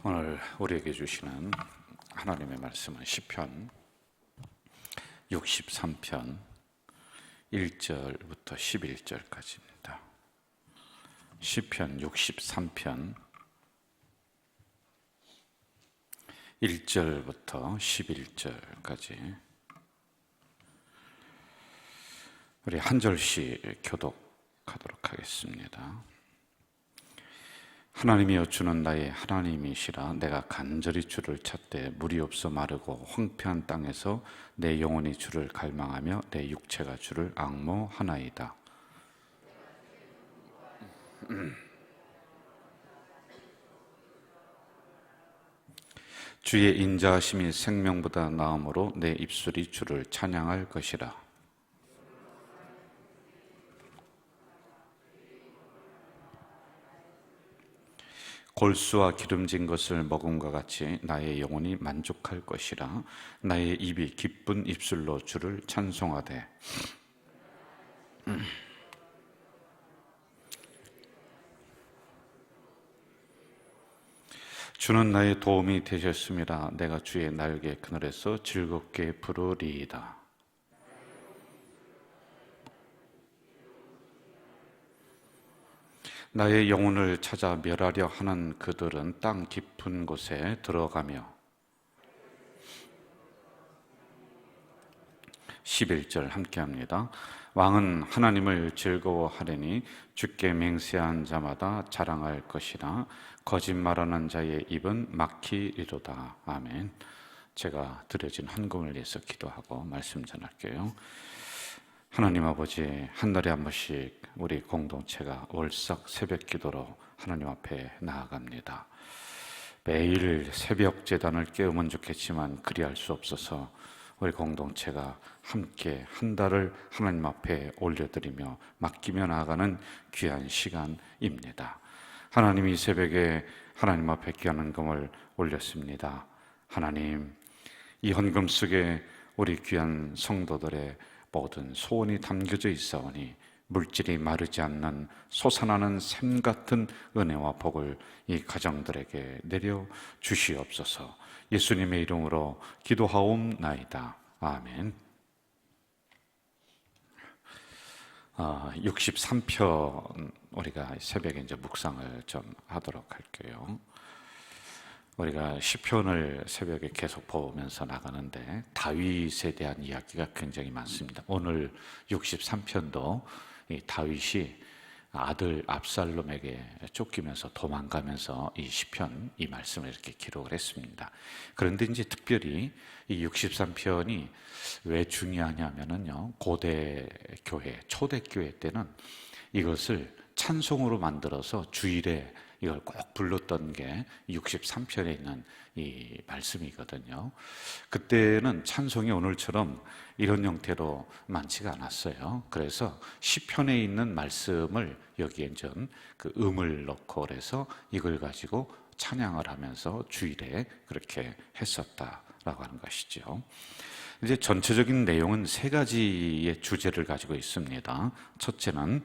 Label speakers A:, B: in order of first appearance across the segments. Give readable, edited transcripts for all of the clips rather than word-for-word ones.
A: 오늘 우리에게 주시는 하나님의 말씀은 시편 63편 1절부터 11절까지입니다. 시편 63편 1절부터 11절까지 우리 한 절씩 교독하도록 하겠습니다. 하나님이여, 주는 나의 하나님이시라. 내가 간절히 주를 찾되 물이 없어 마르고 황폐한 땅에서 내 영혼이 주를 갈망하며 내 육체가 주를 앙모하나이다. 주의 인자하심이 생명보다 나음으로 내 입술이 주를 찬양할 것이라. 골수와 기름진 것을 먹음과 같이 나의 영혼이 만족할 것이라. 나의 입이 기쁜 입술로 주를 찬송하되 주는 나의 도움이 되셨음이라. 내가 주의 날개 그늘에서 즐겁게 부르리이다. 나의 영혼을 찾아 멸하려 하는 그들은 땅 깊은 곳에 들어가며 11절 함께합니다. 왕은 하나님을 즐거워하려니 주께 맹세한 자마다 자랑할 것이라. 거짓말하는 자의 입은 막히리로다. 아멘. 제가 드려진 헌금을 위해서 기도하고 말씀 전할게요. 하나님 아버지, 한 달에 한 번씩 우리 공동체가 월삭 새벽 기도로 하나님 앞에 나아갑니다. 매일 새벽 제단을 깨우면 좋겠지만 그리할 수 없어서 우리 공동체가 함께 한 달을 하나님 앞에 올려드리며 맡기며 나아가는 귀한 시간입니다. 하나님, 이 새벽에 하나님 앞에 귀한 헌금을 올렸습니다. 하나님, 이 헌금 속에 우리 귀한 성도들의 모든 소원이 담겨져 있사오니 물질이 마르지 않는 솟아나는 샘 같은 은혜와 복을 이 가정들에게 내려 주시옵소서. 예수님의 이름으로 기도하옵나이다. 아멘. 63편 우리가 새벽에 이제 묵상을 좀 하도록 할게요. 우리가 시편을 새벽에 계속 보면서 나가는데 다윗에 대한 이야기가 굉장히 많습니다. 오늘 63편도 이 다윗이 아들 압살롬에게 쫓기면서 도망가면서 이 시편, 이 말씀을 이렇게 기록을 했습니다. 그런데 이제 특별히 이 63편이 왜 중요하냐면요, 고대 교회, 초대 교회 때는 이것을 찬송으로 만들어서 주일에 이걸 꼭 불렀던 게 63편에 있는 이 말씀이거든요. 그때는 찬송이 오늘처럼 이런 형태로 많지가 않았어요. 그래서 시편에 있는 말씀을 여기에 좀 그 음을 넣고 그래서 이걸 가지고 찬양을 하면서 주일에 그렇게 했었다라고 하는 것이죠. 이제 전체적인 내용은 세 가지의 주제를 가지고 있습니다. 첫째는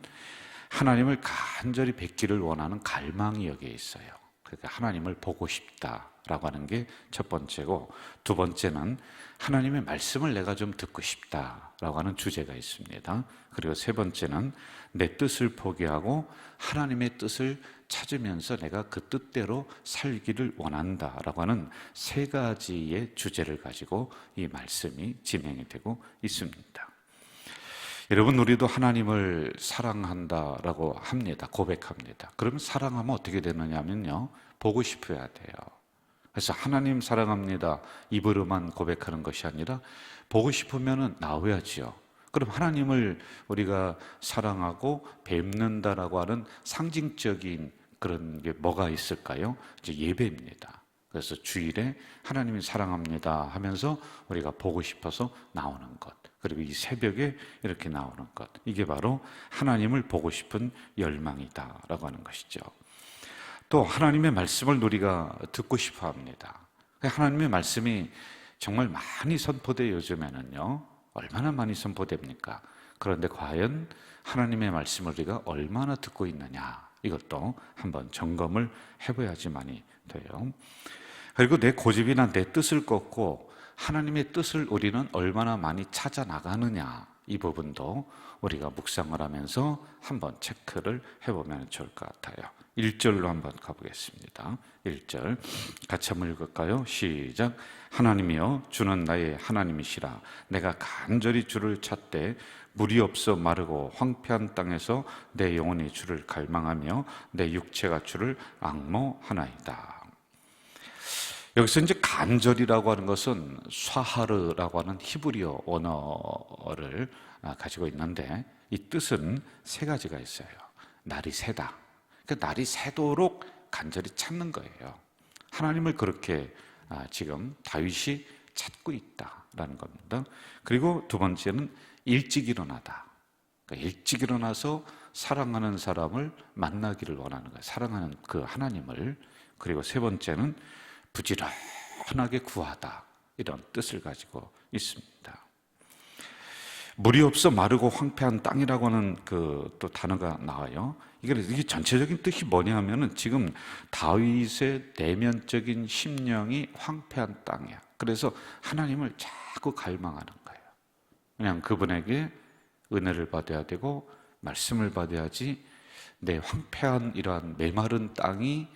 A: 하나님을 간절히 뵙기를 원하는 갈망이 여기에 있어요. 그러니까 하나님을 보고 싶다라고 하는 게 첫 번째고, 두 번째는 하나님의 말씀을 내가 좀 듣고 싶다라고 하는 주제가 있습니다. 그리고 세 번째는 내 뜻을 포기하고 하나님의 뜻을 찾으면서 내가 그 뜻대로 살기를 원한다라고 하는 세 가지의 주제를 가지고 이 말씀이 진행이 되고 있습니다. 여러분, 우리도 하나님을 사랑한다라고 합니다. 고백합니다. 그러면 사랑하면 어떻게 되느냐면요, 보고 싶어야 돼요. 그래서 하나님 사랑합니다 입으로만 고백하는 것이 아니라 보고 싶으면 나와야지요. 그럼 하나님을 우리가 사랑하고 뵙는다라고 하는 상징적인 그런 게 뭐가 있을까요? 이제 예배입니다. 그래서 주일에 하나님이 사랑합니다 하면서 우리가 보고 싶어서 나오는 것, 그리고 이 새벽에 이렇게 나오는 것, 이게 바로 하나님을 보고 싶은 열망이다라고 하는 것이죠. 또 하나님의 말씀을 우리가 듣고 싶어 합니다. 하나님의 말씀이 정말 많이 선포돼요. 요즘에는요, 얼마나 많이 선포됩니까? 그런데 과연 하나님의 말씀을 우리가 얼마나 듣고 있느냐, 이것도 한번 점검을 해봐야지만이 돼요. 그리고 내 고집이나 내 뜻을 꺾고 하나님의 뜻을 우리는 얼마나 많이 찾아 나가느냐, 이 부분도 우리가 묵상을 하면서 한번 체크를 해보면 좋을 것 같아요. 1절로 한번 가보겠습니다. 1절 같이 한번 읽을까요? 시작. 하나님이여 주는 나의 하나님이시라. 내가 간절히 주를 찾되 물이 없어 마르고 황폐한 땅에서 내 영혼이 주를 갈망하며 내 육체가 주를 앙모하나이다. 여기서 이제 간절이라고 하는 것은 쏴하르라고 하는 히브리어 언어를 가지고 있는데, 이 뜻은 세 가지가 있어요. 날이 새다. 그러니까 날이 새도록 간절히 찾는 거예요. 하나님을 그렇게 지금 다윗이 찾고 있다라는 겁니다. 그리고 두 번째는 일찍 일어나다. 그러니까 일찍 일어나서 사랑하는 사람을 만나기를 원하는 거예요. 사랑하는 그 하나님을. 그리고 세 번째는 부지런하게 구하다, 이런 뜻을 가지고 있습니다. 물이 없어 마르고 황폐한 땅이라고 하는 그 또 단어가 나와요. 이게 전체적인 뜻이 뭐냐 하면은 지금 다윗의 내면적인 심령이 황폐한 땅이야. 그래서 하나님을 자꾸 갈망하는 거예요. 그냥 그분에게 은혜를 받아야 되고 말씀을 받아야지, 내 황폐한 이러한 메마른 땅이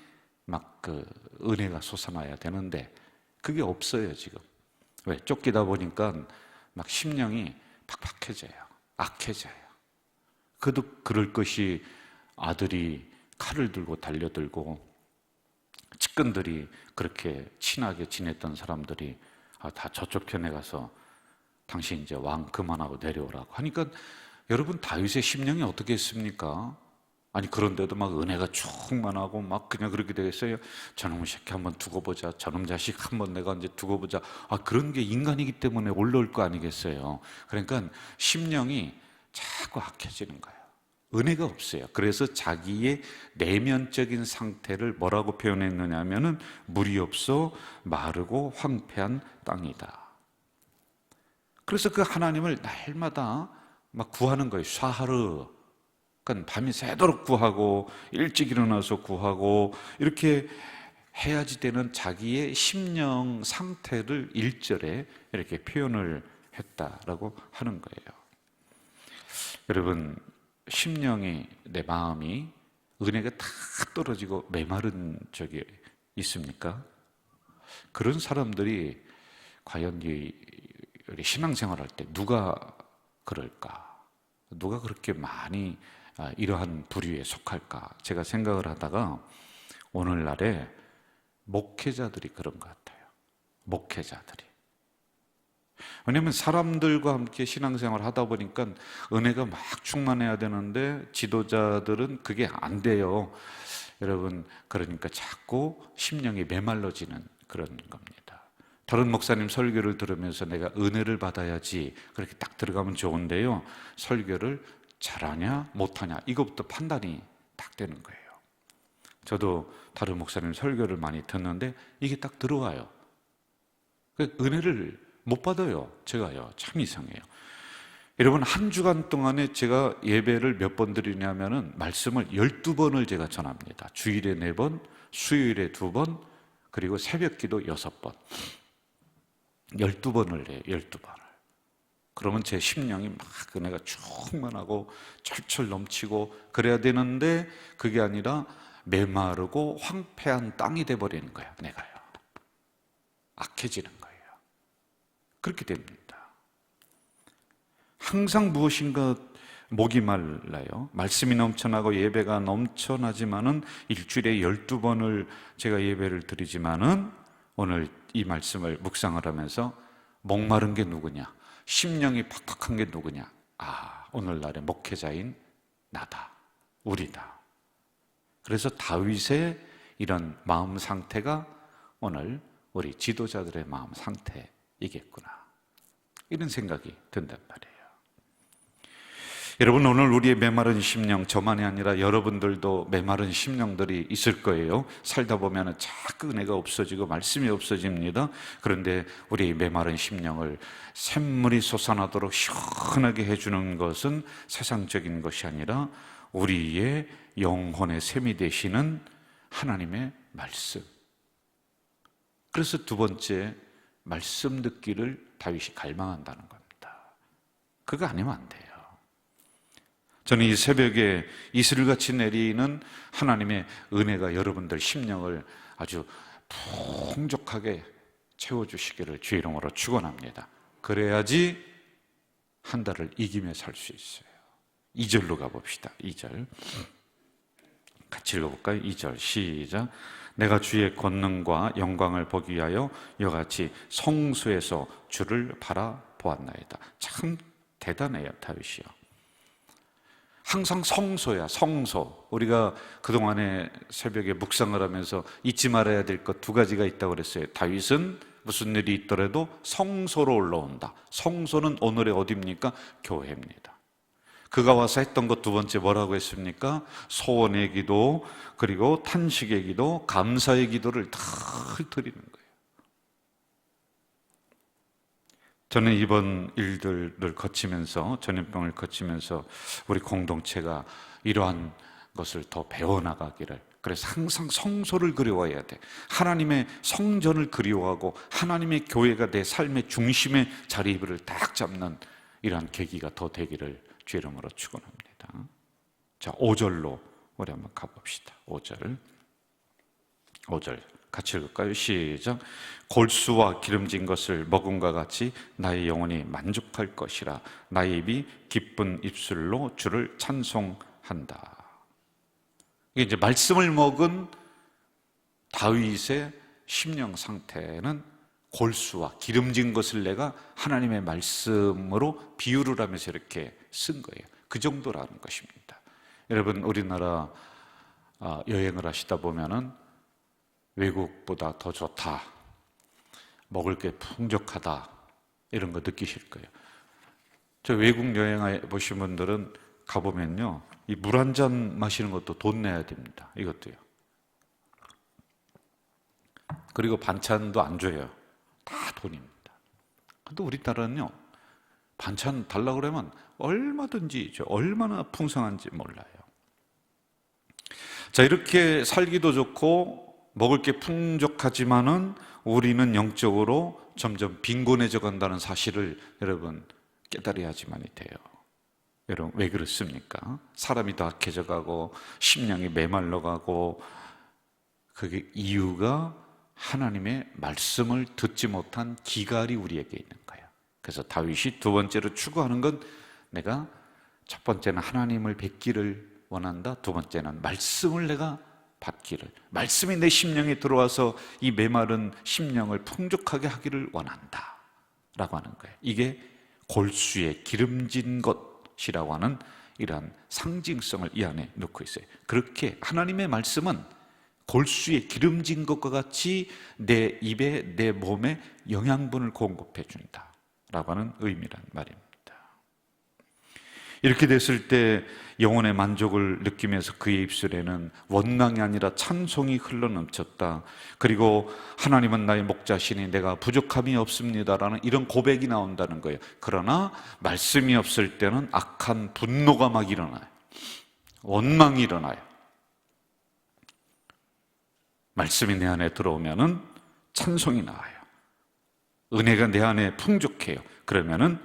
A: 막 그 은혜가 솟아나야 되는데 그게 없어요 지금. 왜? 쫓기다 보니까 막 심령이 팍팍해져요. 악해져요. 그도 그럴 것이 아들이 칼을 들고 달려들고, 측근들이 그렇게 친하게 지냈던 사람들이 다 저쪽 편에 가서 당신 이제 왕 그만하고 내려오라고 하니까, 여러분 다윗의 심령이 어떻게 했습니까? 아니 그런데도 막 은혜가 충만하고 막 그냥 그렇게 되겠어요? 저놈의 새끼 한번 두고 보자, 저놈 자식 한번 내가 이제 두고 보자. 그런 게 인간이기 때문에 올라올 거 아니겠어요? 그러니까 심령이 자꾸 악해지는 거예요. 은혜가 없어요. 그래서 자기의 내면적인 상태를 뭐라고 표현했느냐 하면은 물이 없어 마르고 황폐한 땅이다. 그래서 그 하나님을 날마다 막 구하는 거예요. 샤하르. 그러니까 밤이 새도록 구하고 일찍 일어나서 구하고 이렇게 해야지 되는 자기의 심령 상태를 1절에 이렇게 표현을 했다라고 하는 거예요. 여러분, 심령이, 내 마음이 은혜가 다 떨어지고 메마른 적이 있습니까? 그런 사람들이 과연 우리 신앙생활할 때 누가 그럴까? 누가 그렇게 많이 이러한 부류에 속할까? 제가 생각을 하다가 오늘날에 목회자들이 그런 것 같아요. 목회자들이. 왜냐하면 사람들과 함께 신앙생활을 하다 보니까 은혜가 막 충만해야 되는데 지도자들은 그게 안 돼요. 여러분, 그러니까 자꾸 심령이 메말라지는 그런 겁니다. 다른 목사님 설교를 들으면서 내가 은혜를 받아야지 그렇게 딱 들어가면 좋은데요, 설교를 잘하냐 못하냐 이것부터 판단이 딱 되는 거예요. 저도 다른 목사님 설교를 많이 듣는데 이게 딱 들어와요. 은혜를 못 받아요. 제가요. 참 이상해요. 여러분, 한 주간 동안에 제가 예배를 몇 번 드리냐면은 말씀을 12번을 제가 전합니다. 주일에 4번, 수요일에 2번, 그리고 새벽 기도 6번. 12번을 해요. 12번을. 그러면 제 심령이 막 은혜가 충만하고 철철 넘치고 그래야 되는데 그게 아니라 메마르고 황폐한 땅이 돼버리는 거야. 내가요. 악해지는 거예요. 그렇게 됩니다. 항상 무엇인가 목이 말라요. 말씀이 넘쳐나고 예배가 넘쳐나지만은 일주일에 12번을 제가 예배를 드리지만은 오늘 이 말씀을 묵상을 하면서 목마른 게 누구냐? 심령이 팍팍한 게 누구냐? 오늘날의 목회자인 나다, 우리다. 그래서 다윗의 이런 마음 상태가 오늘 우리 지도자들의 마음 상태이겠구나, 이런 생각이 든단 말이에요. 여러분, 오늘 우리의 메마른 심령, 저만이 아니라 여러분들도 메마른 심령들이 있을 거예요. 살다 보면 자꾸 은혜가 없어지고 말씀이 없어집니다. 그런데 우리 메마른 심령을 샘물이 솟아나도록 시원하게 해주는 것은 세상적인 것이 아니라 우리의 영혼의 샘이 되시는 하나님의 말씀. 그래서 두 번째, 말씀 듣기를 다윗이 갈망한다는 겁니다. 그거 아니면 안 돼요. 저는 이 새벽에 이슬같이 내리는 하나님의 은혜가 여러분들 심령을 아주 풍족하게 채워주시기를 주의 이름으로 축원합니다. 그래야지 한 달을 이기며 살 수 있어요. 2절로 가봅시다. 2절 같이 읽어볼까요? 2절 시작. 내가 주의 권능과 영광을 보기 위하여 이같이 성소에서 주를 바라보았나이다. 참 대단해요, 다윗이요. 항상 성소야, 성소. 우리가 그동안에 새벽에 묵상을 하면서 잊지 말아야 될 것 두 가지가 있다고 그랬어요. 다윗은 무슨 일이 있더라도 성소로 올라온다. 성소는 오늘의 어디입니까? 교회입니다. 그가 와서 했던 것 두 번째 뭐라고 했습니까? 소원의 기도, 그리고 탄식의 기도, 감사의 기도를 다 드리는 거예요. 저는 이번 일들을 거치면서, 전염병을 거치면서 우리 공동체가 이러한 것을 더 배워나가기를, 그래서 항상 성소를 그리워해야 돼. 하나님의 성전을 그리워하고 하나님의 교회가 내 삶의 중심의 자리를 딱 잡는 이러한 계기가 더 되기를 주의 이름으로 축원합니다. 자, 5절로 우리 한번 가봅시다. 5절 같이 읽을까요? 시작. 골수와 기름진 것을 먹음과 같이 나의 영혼이 만족할 것이라. 나의 입이 기쁜 입술로 주를 찬송한다. 이게 이제 말씀을 먹은 다윗의 심령 상태는 골수와 기름진 것을 내가 하나님의 말씀으로 비유를 하면서 이렇게 쓴 거예요. 그 정도라는 것입니다. 여러분, 우리나라 여행을 하시다 보면은 외국보다 더 좋다, 먹을 게 풍족하다, 이런 거 느끼실 거예요. 저 외국 여행해 보신 분들은 가보면요, 이 물 한 잔 마시는 것도 돈 내야 됩니다. 이것도요. 그리고 반찬도 안 줘요. 다 돈입니다. 근데 우리나라는요, 반찬 달라고 그러면 얼마든지 줘. 얼마나 풍성한지 몰라요. 자, 이렇게 살기도 좋고 먹을 게 풍족하지만은 우리는 영적으로 점점 빈곤해져 간다는 사실을 여러분 깨달아야지만이 돼요. 여러분, 왜 그렇습니까? 사람이 더 악해져 가고 심령이 메말라 가고, 그게 이유가 하나님의 말씀을 듣지 못한 기갈이 우리에게 있는 거예요. 그래서 다윗이 두 번째로 추구하는 건, 내가 첫 번째는 하나님을 뵙기를 원한다. 두 번째는 말씀을 내가 받기를, 말씀이 내 심령에 들어와서 이 메마른 심령을 풍족하게 하기를 원한다 라고 하는 거예요. 이게 골수에 기름진 것이라고 하는 이러한 상징성을 이 안에 넣고 있어요. 그렇게 하나님의 말씀은 골수에 기름진 것과 같이 내 입에, 내 몸에 영양분을 공급해 준다 라고 하는 의미란 말입니다. 이렇게 됐을 때 영혼의 만족을 느끼면서 그의 입술에는 원망이 아니라 찬송이 흘러넘쳤다. 그리고 하나님은 나의 목자시니 내가 부족함이 없습니다라는 이런 고백이 나온다는 거예요. 그러나 말씀이 없을 때는 악한 분노가 막 일어나요. 원망이 일어나요. 말씀이 내 안에 들어오면은 찬송이 나와요. 은혜가 내 안에 풍족해요. 그러면은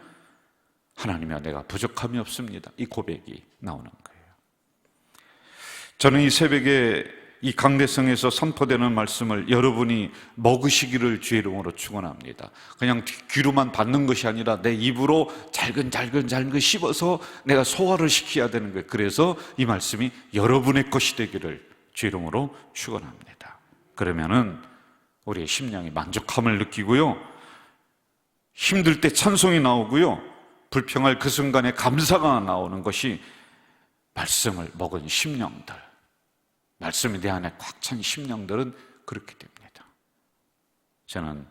A: 하나님이여, 내가 부족함이 없습니다, 이 고백이 나오는 거예요. 저는 이 새벽에 이 강대성에서 선포되는 말씀을 여러분이 먹으시기를 주의 이름으로 축원합니다. 그냥 귀로만 받는 것이 아니라 내 입으로 잘근 씹어서 내가 소화를 시켜야 되는 거예요. 그래서 이 말씀이 여러분의 것이 되기를 주의 이름으로 축원합니다. 그러면은 우리의 심령이 만족함을 느끼고요, 힘들 때 찬송이 나오고요, 불평할 그 순간에 감사가 나오는 것이 말씀을 먹은 심령들, 말씀이 내 안에 꽉 찬 심령들은 그렇게 됩니다. 저는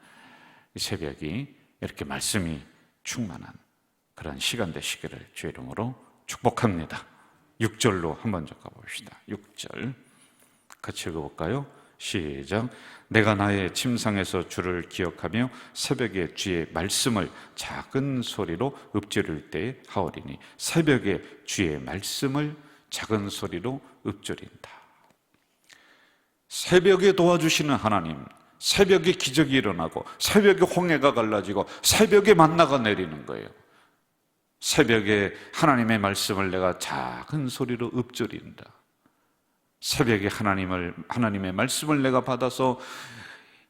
A: 이 새벽이 이렇게 말씀이 충만한 그런 시간 되시기를 주의 이름으로 축복합니다. 6절로 한번 더 가봅시다. 6절 같이 읽어볼까요? 시작. 내가 나의 침상에서 주를 기억하며 새벽에 주의 말씀을 작은 소리로 읊조릴 때 하오리니. 새벽에 주의 말씀을 작은 소리로 읊조린다. 새벽에 도와주시는 하나님, 새벽에 기적이 일어나고 새벽에 홍해가 갈라지고 새벽에 만나가 내리는 거예요. 새벽에 하나님의 말씀을 내가 작은 소리로 읊조린다. 새벽에 하나님의 말씀을 내가 받아서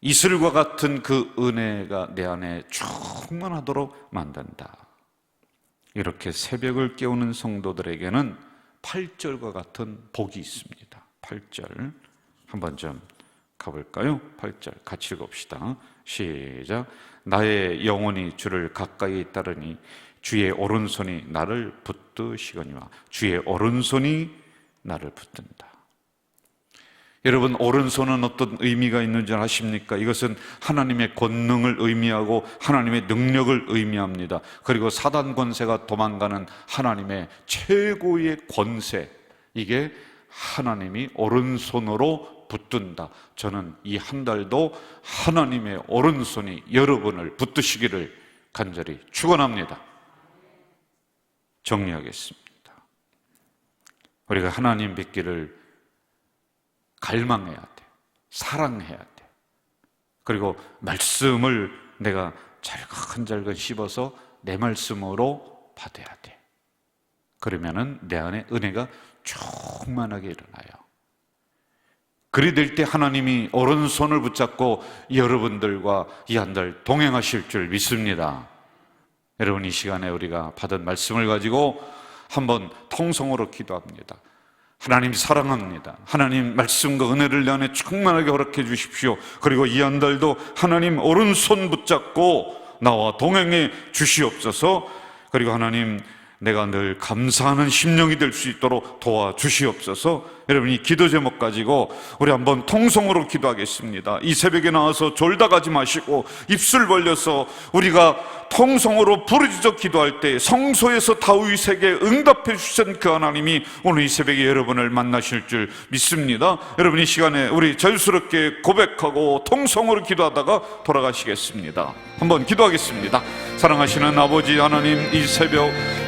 A: 이슬과 같은 그 은혜가 내 안에 충만하도록 만든다. 이렇게 새벽을 깨우는 성도들에게는 8절과 같은 복이 있습니다. 8절 한번 좀 가볼까요? 8절 같이 읽읍시다. 시작. 나의 영혼이 주를 가까이 따르니 주의 오른손이 나를 붙드시거니와. 주의 오른손이 나를 붙든다. 여러분, 오른손은 어떤 의미가 있는 줄 아십니까? 이것은 하나님의 권능을 의미하고 하나님의 능력을 의미합니다. 그리고 사단 권세가 도망가는 하나님의 최고의 권세, 이게 하나님이 오른손으로 붙든다. 저는 이 한 달도 하나님의 오른손이 여러분을 붙드시기를 간절히 축원합니다. 정리하겠습니다. 우리가 하나님 뵙기를 갈망해야 돼. 사랑해야 돼. 그리고 말씀을 내가 잘근잘근 씹어서 내 말씀으로 받아야 돼. 그러면은 내 안에 은혜가 충만하게 일어나요. 그리 될 때 하나님이 오른손을 붙잡고 여러분들과 이 한 달 동행하실 줄 믿습니다. 여러분, 이 시간에 우리가 받은 말씀을 가지고 한번 통성으로 기도합니다. 하나님 사랑합니다. 하나님 말씀과 은혜를 내 안에 충만하게 허락해 주십시오. 그리고 이 한 달도 하나님 오른손 붙잡고 나와 동행해 주시옵소서. 그리고 하나님, 내가 늘 감사하는 심령이 될 수 있도록 도와주시옵소서. 여러분, 이 기도 제목 가지고 우리 한번 통성으로 기도하겠습니다. 이 새벽에 나와서 졸다 가지 마시고 입술 벌려서 우리가 통성으로 부르짖어 기도할 때 성소에서 다윗에게 응답해 주신 그 하나님이 오늘 이 새벽에 여러분을 만나실 줄 믿습니다. 여러분, 이 시간에 우리 절스럽게 고백하고 통성으로 기도하다가 돌아가시겠습니다. 한번 기도하겠습니다. 사랑하시는 아버지 하나님, 이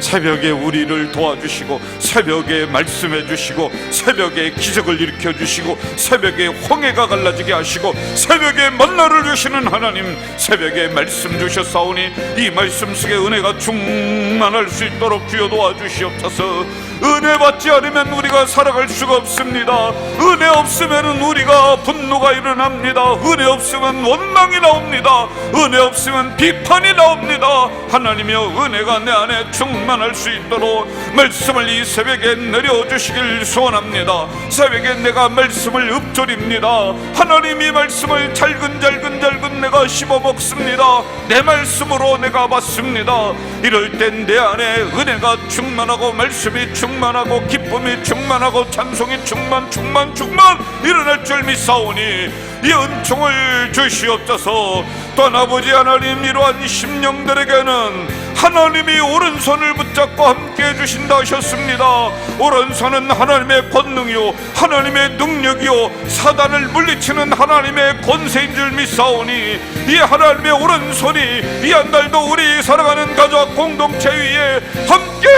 A: 새벽에 우리를 도와주시고 새벽에 말씀해 주시고 새벽에 기적을 일으켜 주시고 새벽에 홍해가 갈라지게 하시고 새벽에 만나를 주시는 하나님, 새벽에 말씀 주셨사오니 이 말씀 속에 은혜가 충만할 수 있도록 주여 도와주시옵소서. 은혜 받지 않으면 우리가 살아갈 수가 없습니다. 은혜 없으면 우리가 분노가 일어납니다. 은혜 없으면 원망이 나옵니다. 은혜 없으면 비판이 나옵니다. 하나님이여, 은혜가 내 안에 충만할 수 있도록 말씀을 이 새벽에 내려주시길 소원합니다. 새벽에 내가 말씀을 읊조립니다. 하나님이 말씀을 잘근잘근 내가 씹어먹습니다. 내 말씀으로 내가 받습니다. 이럴 땐 내 안에 은혜가 충만하고 말씀이 충만하고 기쁨이 충만하고 찬송이 충만 일어날 줄 믿사오니 이 은총을 주시옵소서. 또한 아버지 하나님, 이러한 심령들에게는 하나님이 오른손을 붙잡고 함께 해주신다 하셨습니다. 오른손은 하나님의 권능이요 하나님의 능력이요 사단을 물리치는 하나님의 권세인 줄 믿사오니 이 하나님의 오른손이 이 한 달도 우리 살아가는 가족 공동체 위에 함께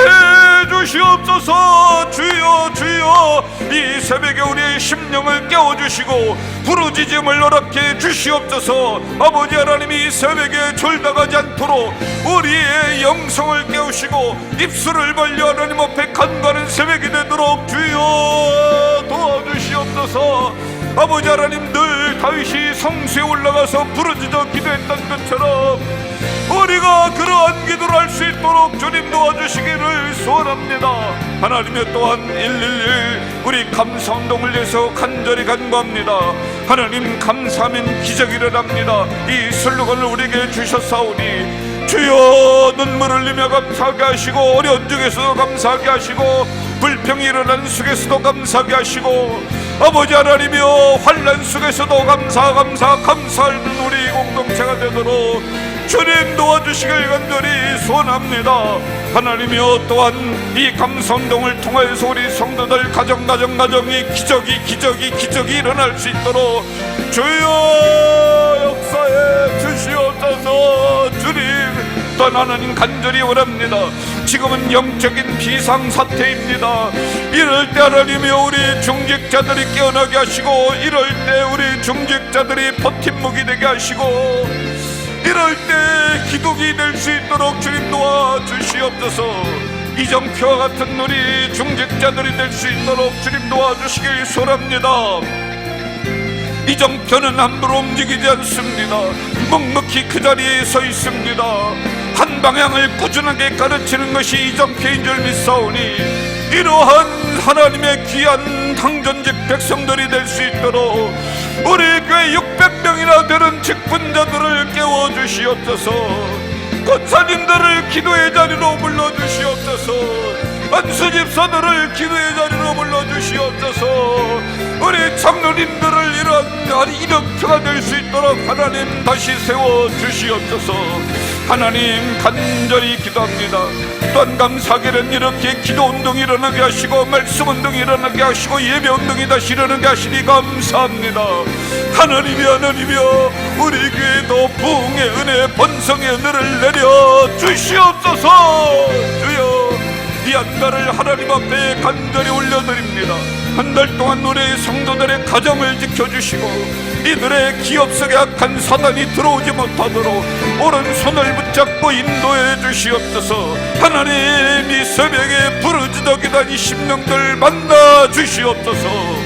A: 해주시옵소서. 주여, 이 새벽에 우리의 심령을 깨워주시고 부르짖음을 허락해 주시옵소서. 아버지 하나님이 이 새벽에 졸다가지 않도록 우리의 영성을 깨우시고 입술을 벌려 하나님 앞에 간구하는 새벽이 되도록 주여 도와주시옵소서. 아버지 하나님, 늘 다윗이 성수에 올라가서 부르짖어 기도했던 것처럼 우리가 그러한 기도를 할 수 있도록 주님 도와주시기를 소원합니다. 하나님여, 또한 111 우리 감사운동을 위해서 간절히 간구합니다. 하나님, 감사하면 기적이 일어납니다. 이 슬로건을 우리에게 주셨사오니 주여, 눈물을 흘리며 감사하게 하시고 어려운 중에서도 감사하게 하시고 불평이 일어난 속에서도 감사하게 하시고 아버지 하나님이여, 환난 속에서도 감사하는 우리 공동체가 되도록 주님 도와주시길 간절히 소원합니다. 하나님이여, 또한 이 감사운동을 통해서 우리 성도들 가정이 기적이 일어날 수 있도록 주여 역사해 주시옵소서. 주님, 또한 하나님 간절히 원합니다.
B: 지금은 영적인 비상사태입니다. 이럴 때 하나님이여 우리 중직자들이 깨어나게 하시고, 이럴 때 우리 중직자들이 버팀목이 되게 하시고, 이럴 때 기둥이 될 수 있도록 주님 도와주시옵소서. 이정표와 같은 우리 중직자들이 될 수 있도록 주님 도와주시길 소랍니다. 이정표는 함부로 움직이지 않습니다. 묵묵히 그 자리에 서 있습니다. 한 방향을 꾸준하게 가르치는 것이 이정표인 줄 믿사오니, 이러한 하나님의 귀한 당전직 백성들이 될 수 있도록 우리 교회 600명이나 되는 직분자들을 깨워주시옵소서. 권사님들을 기도의 자리로 불러주시옵소서. 안수집사들을 기도의 자리로 불러주시옵소서. 우리 장로님들을 이런 이력표가 될 수 있도록 하나님 다시 세워주시옵소서. 하나님 간절히 기도합니다. 또한 감사하기는 이렇게 기도운동이 일어나게 하시고, 말씀운동이 일어나게 하시고, 예배운동이 다시 일어나게 하시니 감사합니다. 하나님이여 우리 교회도 부흥의 은혜, 번성의 은혜를 내려주시옵소서. 주여, 이 한 달을 하나님 앞에 간절히 올려드립니다. 한 달 동안 우리 성도들의 가정을 지켜주시고, 이들의 기업 속에 악한 사단이 들어오지 못하도록 오른손을 붙잡고 인도해 주시옵소서. 하나님, 이 새벽에 부르짖어 기다린 심령들 만나 주시옵소서.